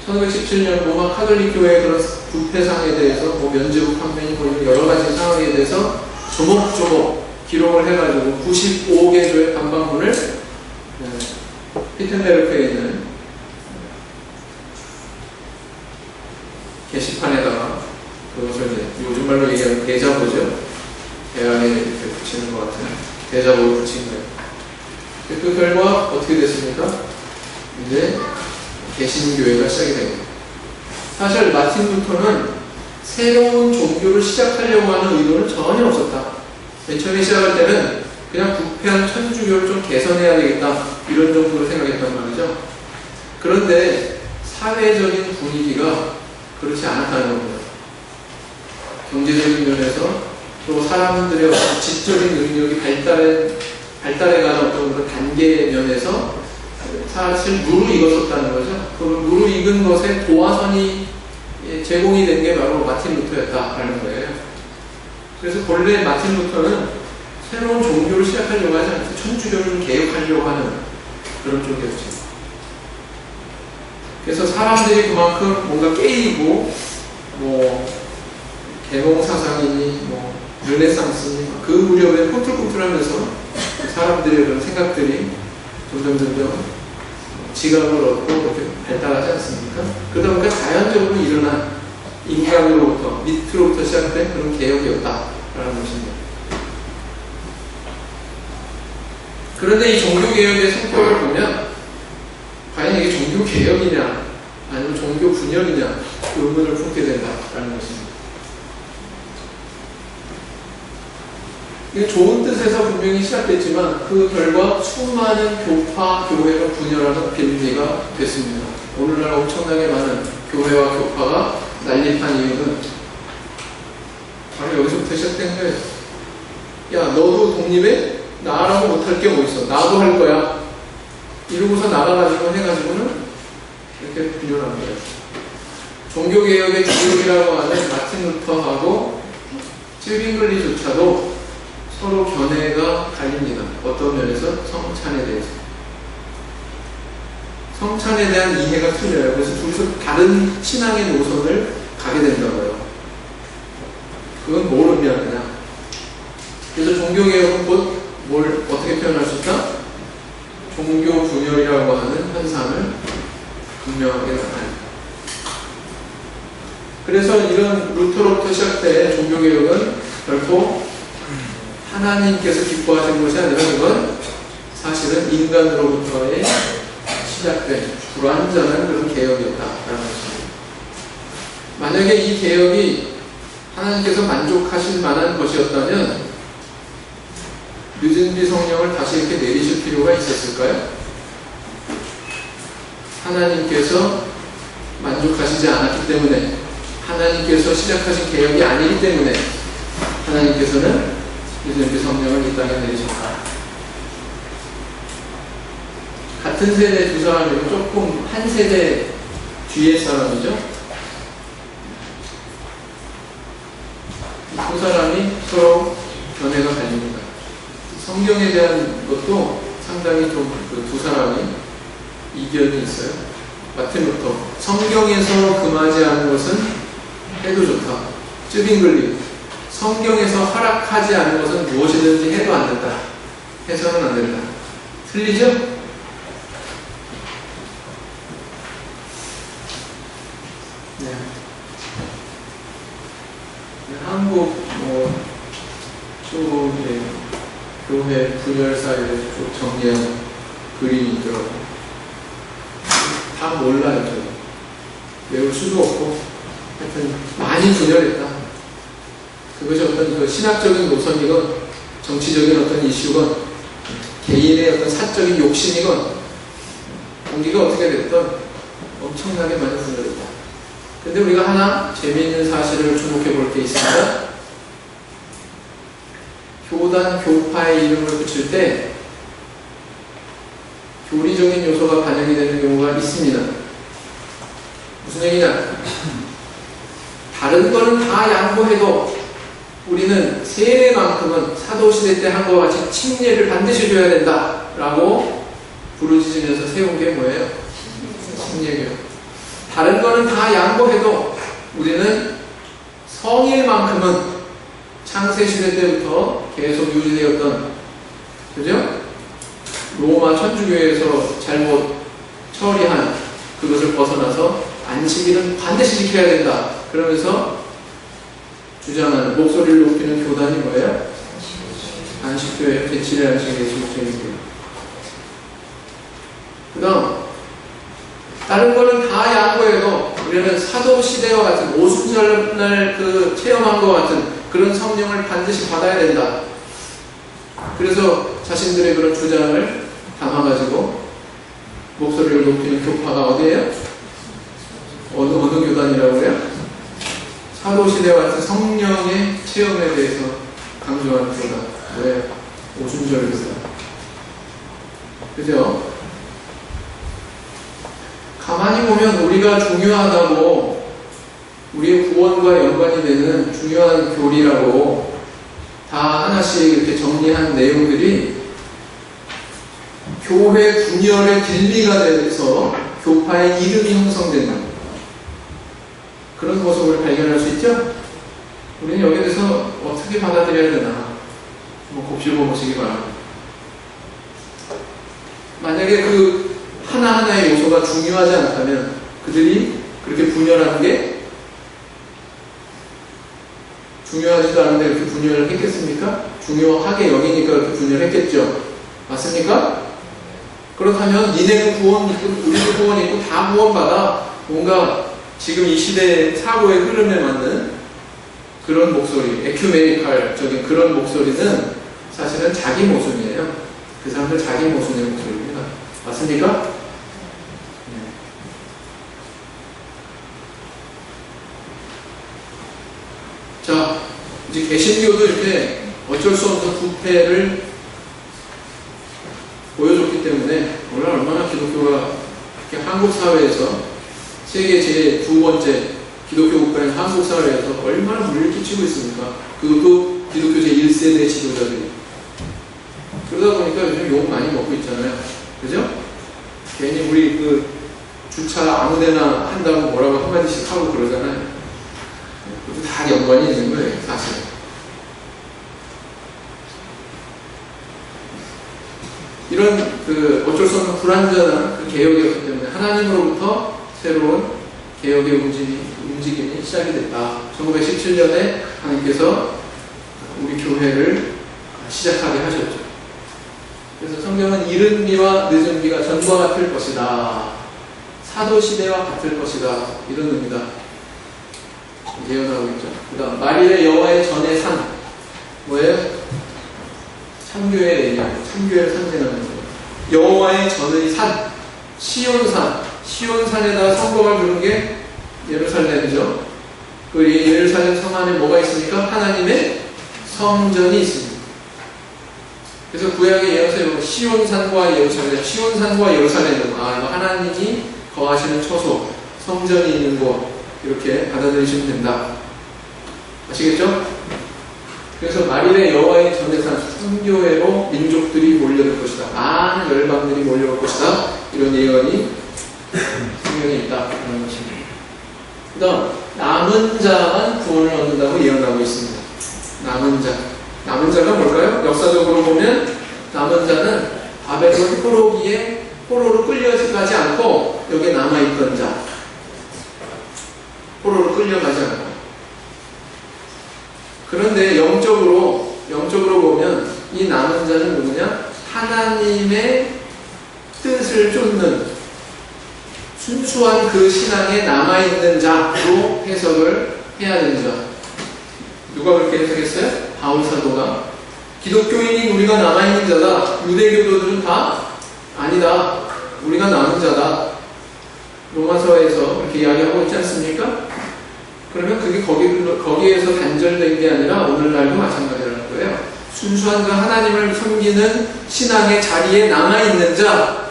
Speaker 1: 1917년 로마 카톨릭 교회의 그런 부패상에 대해서 뭐 면죄부 판매니 뭐 여러 가지 상황에 대해서 조목조목 기록을 해가지고 95개 조의 반박문을 히텐베르크에 있는 게시판에다가 그것을 이제 요즘 말로 얘기하면 대자보죠. 대안에 이렇게 붙이는 것 같은 대자보를 붙인 거예요. 그 결과 어떻게 됐습니까? 이제 개신교회가 시작이 된 거예요. 사실 마틴 루터는 새로운 종교를 시작하려고 하는 의도는 전혀 없었다. 맨 처음에 시작할 때는 그냥 부패한 천주교를 좀 개선해야 되겠다 이런 정도로 생각했단 말이죠. 그런데 사회적인 분위기가 그렇지 않았다는 겁니다. 경제적인 면에서 또 사람들의 어떤 지적인 능력이 발달해가는 어떤 그런 단계 면에서 사실 무르익었었다는 거죠. 그 무르익은 것에 도화선이 제공이 된 게 바로 마틴 루터였다라는 거예요. 그래서 본래 마틴 루터는 새로운 종교를 시작하려고 하지 않고 천주교를 개혁하려고 하는 그런 쪽이었죠. 그래서 사람들이 그만큼 뭔가 깨이고 개몽 사상이니 르네상스니 그 무렵에 꿈틀꿈틀하면서 사람들의 그런 생각들이 점점 지각을 얻고 그렇게 발달하지 않습니까? 그러다 보니까 자연적으로 일어난 인간으로부터 밑으로부터 시작된 그런 개혁이었다라는 것입니다. 그런데 이 종교개혁의 성격을 보면 과연 이게 종교개혁이냐 아니면 종교분열이냐 의문을 품게 된다라는 것입니다. 이게 좋은 뜻에서 분명히 시작됐지만 그 결과 수많은 교파, 교회가 분열하는 빌미가 됐습니다. 오늘날 엄청나게 많은 교회와 교파가 난립한 이유는 바로 여기서부터 시작된 거예요. 야, 너도 독립해? 나라고 못할 게 뭐 있어? 나도 할 거야. 이러고서 나가가지고 해가지고는 이렇게 분열한 거예요. 종교개혁의 주역이라고 하는 마틴 루터하고 쯔빙글리조차도 서로 견해가 갈립니다. 어떤 면에서? 성찬에 대해서. 성찬에 대한 이해가 틀려요. 그래서 둘이서 다른 신앙의 노선을 가게 된다고요. 그건 뭘 의미하느냐. 그래서 종교개혁은 곧 뭘 어떻게 표현할 수 있다? 종교 분열이라고 하는 현상을 분명하게 나타냅니다. 그래서 이런 루터로부터 시작된 종교개혁은 결코 하나님께서 기뻐하신 것이 아니라 그건 사실은 인간으로부터의 시작된 불완전한 그런 개혁이었다라는 것입니다. 만약에 이 개혁이 하나님께서 만족하실 만한 것이었다면 늦은비 성령을 다시 이렇게 내리실 필요가 있었을까요? 하나님께서 만족하시지 않았기 때문에 하나님께서 시작하신 개혁이 아니기 때문에 하나님께서는 늦은비 성령을 이 땅에 내리셨다. 같은 세대 두 사람이고 조금 한 세대 뒤의 사람이죠. 두 사람이 서로 견해가 갈립니다. 성경에 대한 것도 상당히 좀 그 두 사람이 이견이 있어요. 마틴 루터, 성경에서 금하지 않은 것은 해도 좋다. 쯔빙글리, 성경에서 허락하지 않은 것은 무엇이든지 해도 안 된다. 해서는 안 된다. 틀리죠? 네. 한국 쪽에 교회 분열 사회를 쭉 정리한 그림이 있더라고요. 다 몰라요, 저는. 외울 수도 없고, 하여튼, 많이 분열했다. 그것이 어떤 그 신학적인 노선이건, 정치적인 어떤 이슈건, 개인의 어떤 사적인 욕심이건, 관계가 어떻게 됐든 엄청나게 많이 분열했다. 근데 우리가 하나 재미있는 사실을 주목해 볼 게 있습니다. 교단, 교파의 이름을 붙일 때 교리적인 요소가 반영이 되는 경우가 있습니다. 무슨 얘기냐? 다른 거는 다 양보해도 우리는 세례만큼은 사도시대 때 한 것과 같이 침례를 반드시 줘야 된다 라고 부르짖으면서 세운 게 뭐예요? 침례교육. 다른 거는 다 양보해도 우리는 성일만큼은 창세시대 때부터 계속 유지되었던, 그죠? 로마 천주교에서 잘못 처리한 그것을 벗어나서 안식일은 반드시 지켜야 된다. 그러면서 주장하는, 목소리를 높이는 교단이 뭐예요? 안식교예요. 제7의 안식의 예수교회입니다. 그 다음, 다른 거는 다 양보해도 우리는 사도시대와 같은 오순절날 그 체험한 것 같은 그런 성령을 반드시 받아야 된다. 그래서 자신들의 그런 주장을 담아가지고 목소리를 높이는 교파가 어디예요? 어느 교단이라고요? 사도시대와 같은 성령의 체험에 대해서 강조하는 교단. 왜? 오순절 교단. 그죠? 가만히 보면 우리가 중요하다고, 우리의 구원과 연관이 되는 중요한 교리라고 다 하나씩 이렇게 정리한 내용들이 교회 분열의 진리가 돼서 교파의 이름이 형성된다. 그런 모습을 발견할 수 있죠? 우리는 여기에 대해서 어떻게 받아들여야 되나 한번 곱씹어 보시기 바랍니다. 만약에 그 하나하나의 요소가 중요하지 않다면 그들이 그렇게 분열하는 게 중요하지도 않은데 그렇게 분열을 했겠습니까? 중요하게 여기니까 그렇게 분열했겠죠. 맞습니까? 그렇다면 니네는 구원 있고 우리도 구원 있고 다 구원받아, 뭔가 지금 이 시대의 사고의 흐름에 맞는 그런 목소리, 에큐메니칼적인 그런 목소리는 사실은 자기 모순이에요. 그 사람들 자기 모순의 목소리입니다. 맞습니까? 네. 자, 이제 개신교도 이렇게 어쩔 수 없는 부패를 보여줬기 때문에 오늘 얼마나 기독교가 이렇게 한국 사회에서 세계 제2번째 기독교 국가인 한국 사회에서 얼마나 무리를 끼치고 있습니까? 그것도 기독교 제1세대 지도자들이. 그러다 보니까 요즘 욕 많이 먹고 있잖아요. 그죠? 괜히 우리 그 주차 아무데나 한다고 뭐라고 한마디씩 하고 그러잖아요. 그것도 다 연관이 있는 거예요, 사실. 이런 그 어쩔 수 없는 불완전한 그 개혁이었기 때문에 하나님으로부터 새로운 개혁의 움직임이 시작이 됐다. 1917년에 하나님께서 우리 교회를 시작하게 하셨죠. 그래서 성경은 이른 비와 늦은 비가 전과 같을 것이다. 사도시대와 같을 것이다. 이런 의미다. 예언하고 있죠. 그 다음 만일의 여호와의 전의 산. 뭐예요? 참교회의 얘기예요. 참교회를 상징하는 거예요. 여호와의 전의 산. 시온산. 시온산에다가 성곽을 두는 게 예루살렘이죠. 그 예루살렘 성 안에 뭐가 있습니까? 하나님의 성전이 있습니다. 그래서 구약의 예언서에 시온산과 예루살렘, 시온산과 예루살렘은 이거 하나님이 거하시는 처소, 성전이 있는 곳, 이렇게 받아들이시면 된다. 아시겠죠? 그래서 만일의 여호와의 전대산 순교회로 민족들이 몰려들 것이다. 많은 열방들이 몰려올 것이다. 이런 예언이 성경에 있다. 그런 것입니다. 그 다음 남은 자만 구원을 얻는다고 예언하고 있습니다. 남은 자. 남은 자가 뭘까요? 역사적으로 보면 남은 자는 바벨론 포로로 끌려가지 않고 여기에 남아있던 자. 포로로 끌려가지 않고. 그런데 영적으로 보면 이 남은 자는 누구냐? 하나님의 뜻을 쫓는 순수한 그 신앙에 남아있는 자로 해석을 해야 되는 자. 누가 그렇게 해석했어요? 바울 사도가. 기독교인인 우리가 남아있는 자다. 유대교도들은 다 아니다. 우리가 남은 자다. 로마서에서 그렇게 이야기하고 있지 않습니까? 그러면 그게 거기에서 단절된 게 아니라 오늘날도 마찬가지라는 거예요. 순수한 그 하나님을 섬기는 신앙의 자리에 남아있는 자,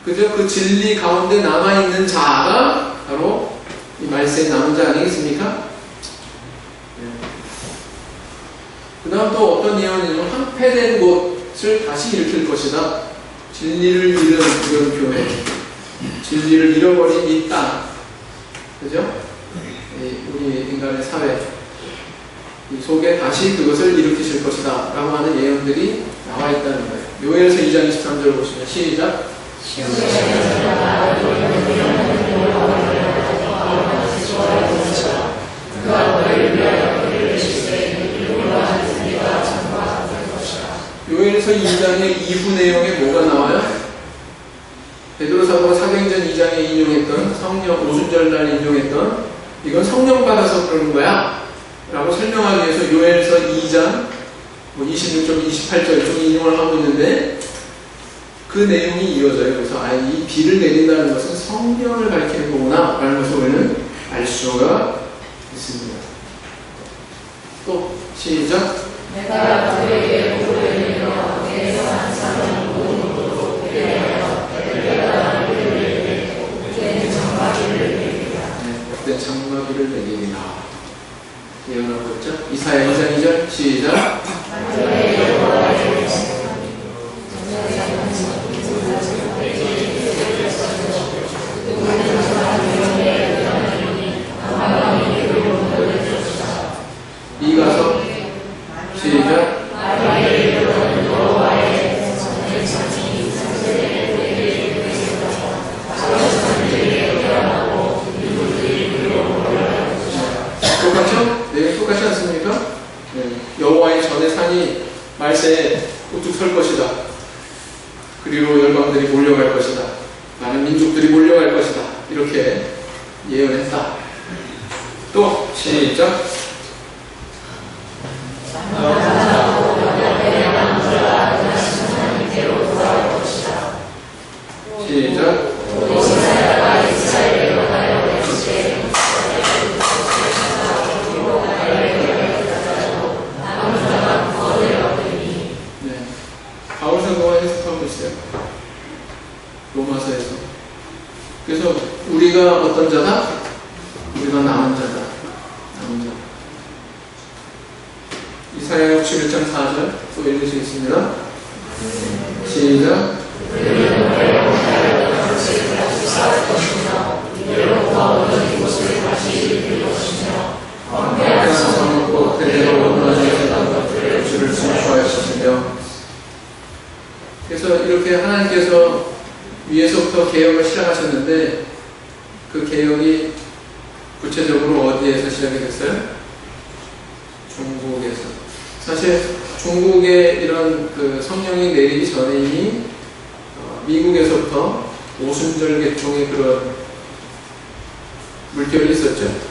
Speaker 1: 그죠? 그 진리 가운데 남아있는 자가 바로 이 말세에 남은 자 아니겠습니까? 그 다음 또 어떤 예언이냐면 황폐된 곳을 다시 일으킬 것이다. 진리를 잃은 이런 교회, 진리를 잃어버린 이 땅, 그죠? 우리 인간의 사회 이 속에 다시 그것을 일으키실 것이다 라고 하는 예언들이 나와 있다는 거예요. 요엘서 2장 23절 보시면 시작. 요엘서 2장의 이후 내용에 뭐가 나와요? 베드로 사도가 사도행전 2장에 인용했던 성령 오순절날 인용했던 이건 성령 받아서 그러는 거야 라고 설명하기 위해서 요엘서 2장 뭐 26절, 28절 좀 인용을 하고 있는데 그 내용이 이어져요. 그래서 이 비를 내린다는 것은 성령을 가리키는 거구나 라는 것을 우리는 알 수가 있습니다. 또 시작.
Speaker 2: 내가 그에게 복을 내리며 그에서 한 사람은 모든 복을 내려 내가 그를 내리되 복된 장마비를 내리리라.
Speaker 1: 복된 장마비를 내리리라. 예언하고 있죠. 이사야 2장 2절 시작. 이가서 시작. 똑같죠? 네, 똑같지 않습니까? 네. 여호와의 전의 산이 말세에 우뚝 설 것이다. 그리고 열방들이 몰려갈 것이다. 많은 민족들이 몰려갈 것이다. 이렇게 예언했다. 또 시작. 시작. 네. 바울 사도가 해석하고 있어요. 로마서에서. 그래서 우리가 어떤 자다? 우리가 남은 자다. 남은 자. 이사야 61장 4절 또 읽으시겠습니다. 시작. 그래서 이렇게 하나님께서 위에서부터 개혁을 시작하셨는데 그 개혁이 구체적으로 어디에서 시작이 됐어요? 중국에서. 사실 중국에 이런 그 성령이 내리기 전에 이미 미국에서부터 오순절 계통의 그런 물결이 있었죠.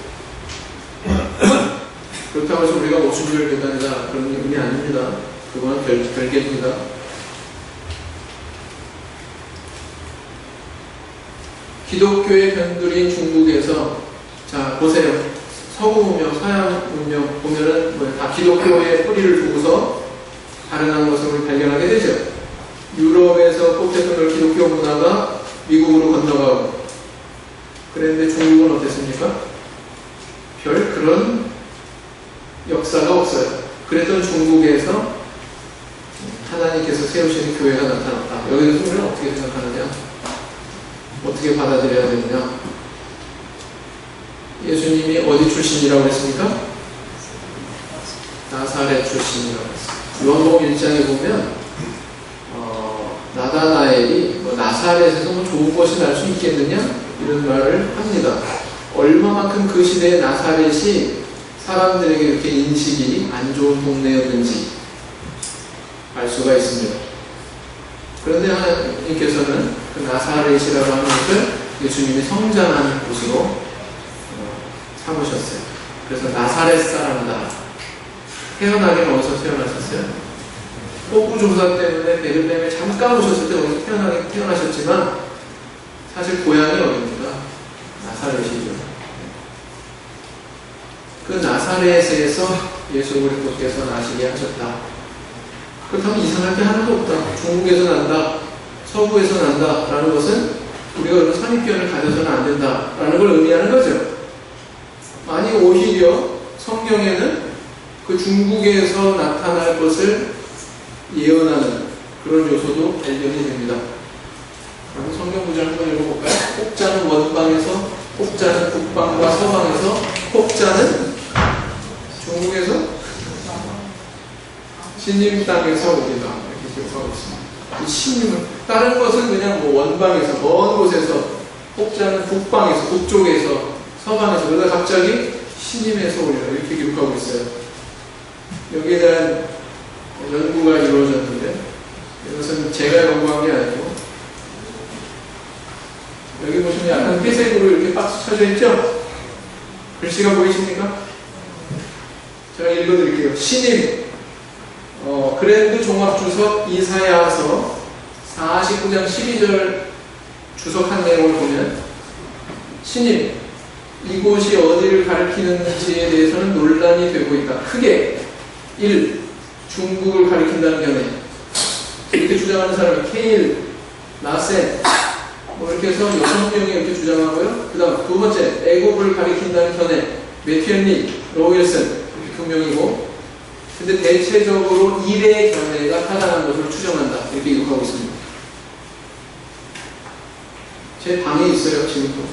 Speaker 1: 그렇다고 해서 우리가 오순절 교단이다 그런 의미 아닙니다. 그건 별개입니다. 기독교의 변두리인 중국에서 자 보세요. 서구 문명, 서양 문명 보면은 다 기독교의 뿌리를 두고서 발현한 것을 우리 발견하게 되죠. 유럽에서 뽑혔던 기독교 문화가 미국으로 건너가고 그랬는데 중국은 어땠습니까? 별 그런 역사가 없어요. 그랬던 중국에서 하나님께서 세우시는 교회가 나타났다. 여기서 우리는 어떻게 생각하느냐? 어떻게 받아들여야 되느냐? 예수님이 어디 출신이라고 했습니까? 나사렛 출신이라고 했어요. 요한복음 1장에 보면 나다나엘이 나사렛에서 좋은 것이 날 수 있겠느냐? 이런 말을 합니다. 얼마만큼 그 시대의 나사렛이 사람들에게 이렇게 인식이 안 좋은 동네였는지 알 수가 있습니다. 그런데 하나님께서는 그 나사렛이라고 하는 것을 예수님이 성장하는 곳으로 삼으셨어요. 그래서 나사렛 사람이다. 태어나기는 어디서 태어나셨어요? 호구 조사 때문에 베들레헴에 잠깐 오셨을 때 어디서 태어나셨지만 사실 고향이 어디입니까? 나사렛이죠. 그 나사렛에서 예수 그리스도께서 나시게 하셨다. 그렇다면 이상할 게 하나도 없다. 중국에서 난다, 서구에서 난다 라는 것은 우리가 그런 선입견을 가져서는 안 된다 라는 걸 의미하는 거죠. 아니 오히려 성경에는 그 중국에서 나타날 것을 예언하는 그런 요소도 발견이 됩니다. 그럼 성경 구절 한번 읽어볼까요? 혹자는 원방에서, 혹자는 북방과 서방에서, 혹자는 중국에서, 신림 땅에서 우리가 이렇게 기록하고 있습니다. 이 신림은 다른 것은 그냥 뭐 원방에서, 먼 곳에서, 혹자는 북방에서, 북쪽에서, 서방에서, 그러다 갑자기 신림에서 우리가 이렇게 기록하고 있어요. 여기에 대한 연구가 이루어졌는데 이것은 제가 연구한 게 아니고 여기 보시면 약간 회색으로 이렇게 박스 쳐져 있죠? 글씨가 보이십니까? 제가 읽어드릴게요. 신임 그랜드 종합주석 이사야서 49장 12절 주석한 내용을 보면 신임 이곳이 어디를 가리키는지에 대해서는 논란이 되고 있다. 크게 1. 중국을 가리킨다는 견해. 이렇게 주장하는 사람이 케일, 나센 뭐 이렇게 해서 6명이 이렇게 주장하고요. 그 다음 두 번째 애국을 가리킨다는 견해. 매튜 헨리, 로일슨 이렇게 두 명이고, 근데 대체적으로 1의 견해가 타당한 것으로 추정한다. 이렇게 기록하고 있습니다. 제 방에 있어요. 지금도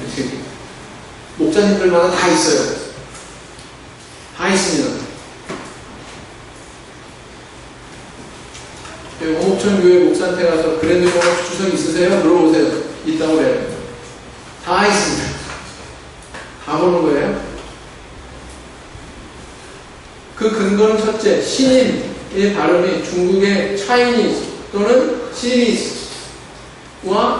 Speaker 1: 목자님들마다 다 있어요. 다 있습니다. 오목천 교회 목사한테 가서 그랜드 종합 주석 있으세요? 물어보세요. 있다고 그래요. 다 있습니다. 다 보는 거예요. 그 근거는 첫째, 신임의 발음이 중국의 차이니즈 또는 시니스와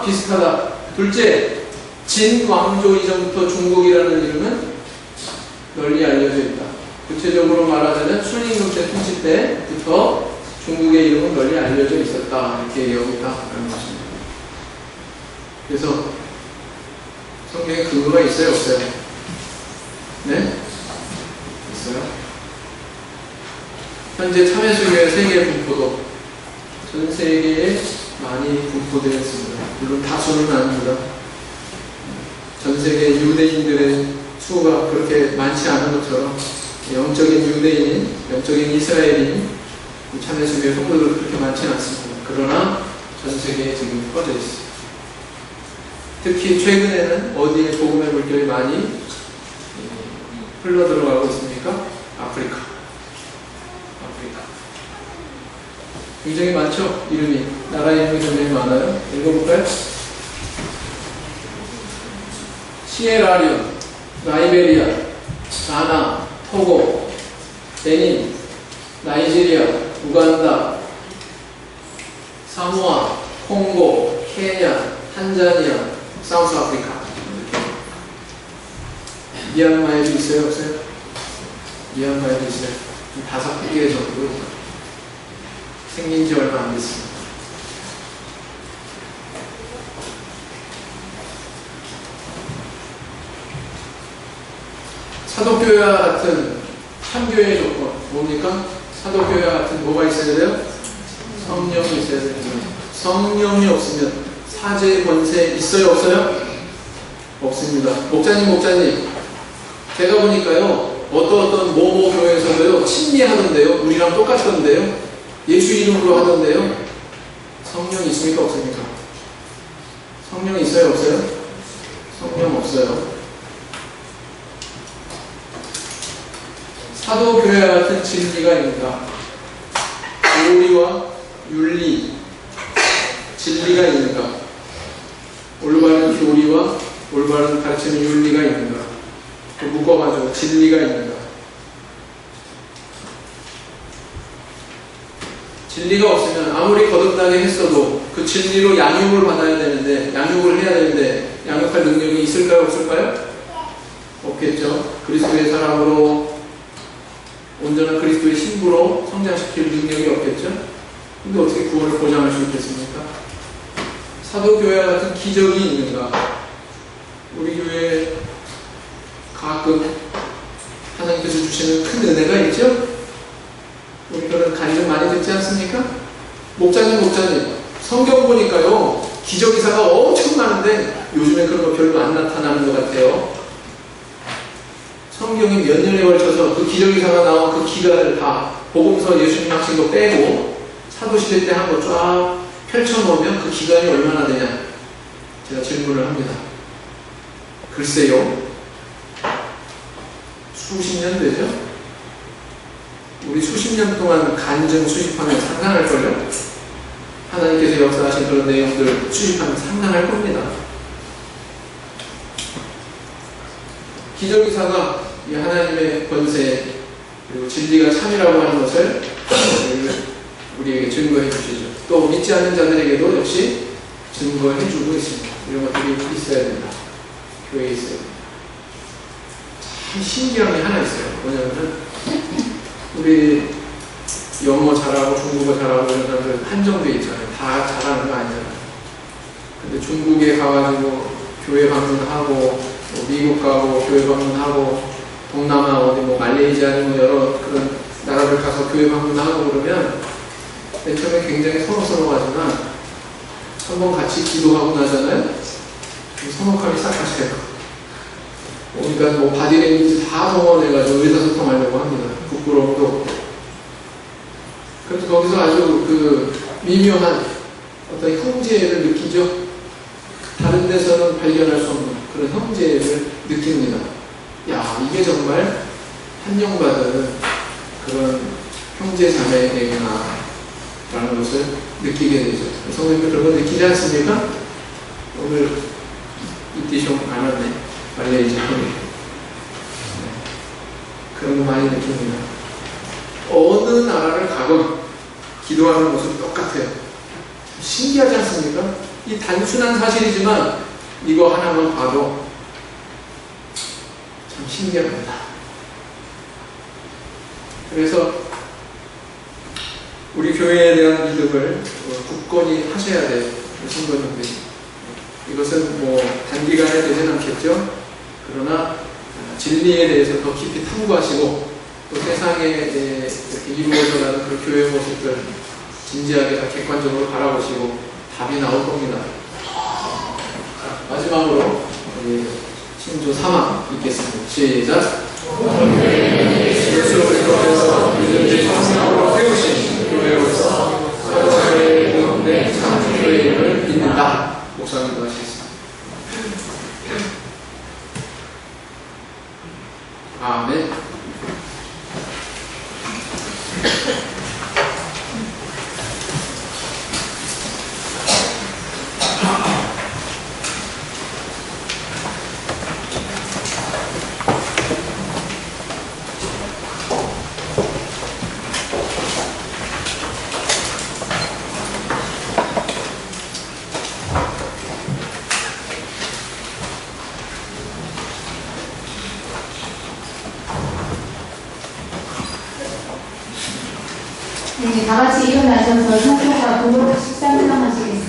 Speaker 1: 비슷하다. 둘째, 진왕조 이전부터 중국이라는 이름은 널리 알려져 있다. 구체적으로 말하자면 순임금제 통치 때부터 중국의 이름은 널리 알려져 있었다. 이렇게 얘기하고 있다라는 것입니다. 그래서 성경에 근거가 있어요? 없어요? 네? 있어요? 현재 참여수교회 세계 분포도 전 세계에 많이 분포되어 있습니다. 물론 다수는 아닙니다. 전 세계 유대인들의 수가 그렇게 많지 않은 것처럼 영적인 유대인, 영적인 이스라엘인 참여수교회 성도들은 그렇게 많지는 않습니다. 그러나 전 세계에 지금 퍼져 있습니다. 특히 최근에는 어디에 복음의 물결이 많이 흘러 들어가고 있습니까? 아프리카. 굉장히 많죠? 이름이. 나라 이름이 굉장히 많아요. 읽어볼까요? 시에라리온, 라이베리아, 가나, 토고, 베닌, 나이지리아, 우간다, 사모아, 콩고, 케냐, 탄자니아, 사우스아프리카. 미얀마에도 있어요? 없어요? 미얀마에도 있어요. 5개 정도 생긴 지 얼마 안 됐습니다. 사도교회와 같은 참교회의 조건 뭡니까? 사도교회와 같은 뭐가 있어야 돼요? 성령이 있어야 됩니다. 성령이 없으면 사제의 권세 있어요? 없어요? 없습니다. 목자님 제가 보니까요 어떤 모모 교회에서도요 친미하던데요, 우리랑 똑같던데요, 예수 이름으로 하던데요. 성령이 있습니까? 없습니까? 성령이 있어요? 없어요? 성령 없어요. 사도교회와 같은 진리가 있는가? 교리와 윤리, 진리가 있는가? 올바른 교리와 올바른 가르치는 윤리가 있는가? 또 묶어가지고 진리가 있는가? 진리가 없으면 아무리 거듭나게 했어도 그 진리로 양육을 받아야 되는데, 양육을 해야 되는데 양육할 능력이 있을까요? 없을까요? 없겠죠. 그리스도의 사람으로 온전한 그리스도의 신부로 성장시킬 능력이 없겠죠. 근데 어떻게 구원을 보장할 수 있겠습니까? 사도교회와 같은 기적이 있는가? 우리 교회에 가끔 하나님께서 주시는 큰 은혜가 있죠? 우리 그런 간증 많이 듣지 않습니까? 목자님 성경 보니까요 기적이사가 엄청 많은데 요즘에 그런 거 별로 안 나타나는 것 같아요. 성경이 몇 년에 걸쳐서 그 기적이사가 나온 그 기간을 다 복음서 예수님 하신 거 빼고 사도시대 때 한 거 쫙 펼쳐놓으면 그 기간이 얼마나 되냐 제가 질문을 합니다. 글쎄요, 수십 년 되죠? 우리 수십 년 동안 간증 수집하면 상상할걸요? 하나님께서 역사하신 그런 내용들 수집하면 상상할 겁니다. 기적이사가 이 하나님의 권세 그리고 진리가 참이라고 하는 것을 우리에게 증거해 주시죠. 또 믿지 않는 자들에게도 역시 증거해 주고 있습니다. 이런 것들이 있어야 된다. 교회에 있어야 됩니다. 참 신기한 게 하나 있어요. 뭐냐면은 우리 영어 잘하고 중국어 잘하고 이런 사람들 한정돼 있잖아요. 다 잘하는 거 아니잖아요. 근데 중국에 가가지고 교회 방문하고 뭐 미국 가고 교회 방문하고 동남아 어디 뭐 말레이시아 뭐 여러 그런 나라를 가서 교회 방문하고 그러면 맨 처음에 굉장히 서먹서먹하지만 한번 같이 기도하고 나잖아요. 서먹함이 싹 가셔요. 그러니까 뭐 바디랭귀지 다 동원해가지고 의사소통하려고 합니다. 부끄러움도 없고. 그래서 거기서 아주 그 미묘한 어떤 형제를 느끼죠. 다른 데서는 발견할 수 없는 그런 형제를 느낍니다. 야, 이게 정말 한영받은 그런 형제 자매의 대구나 라는 것을 느끼게 되죠. 성도님들 그런 거 느끼지 않습니까? 오늘 이티숑 안 왔네. 말레이시아 네. 그런 거 많이 느낍니다. 어느 나라를 가건 기도하는 모습이 똑같아요. 신기하지 않습니까? 이 단순한 사실이지만 이거 하나만 봐도 참 신기합니다. 그래서 우리 교회에 대한 믿음을 굳건히 하셔야 돼요. 성도님들이. 이것은 뭐 단기간에 되진 않겠죠. 그러나 진리에 대해서 더 깊이 탐구하시고 또 세상에 이렇게 이루어져가는 그 교회 모습들 진지하게 다 객관적으로 바라보시고 답이 나올 겁니다. 마지막으로 우리 신조 3화 읽겠습니다. 시작. 예수 그리스도께서 믿음의 성령으로 세우신 교회로서 서로의 가운데 참 교회임을 믿는다. 목사님도 하시겠습니다. 아멘.
Speaker 3: 네, 다 같이 일어나셔서 성경과 부모를 식사 수강하시겠습니다.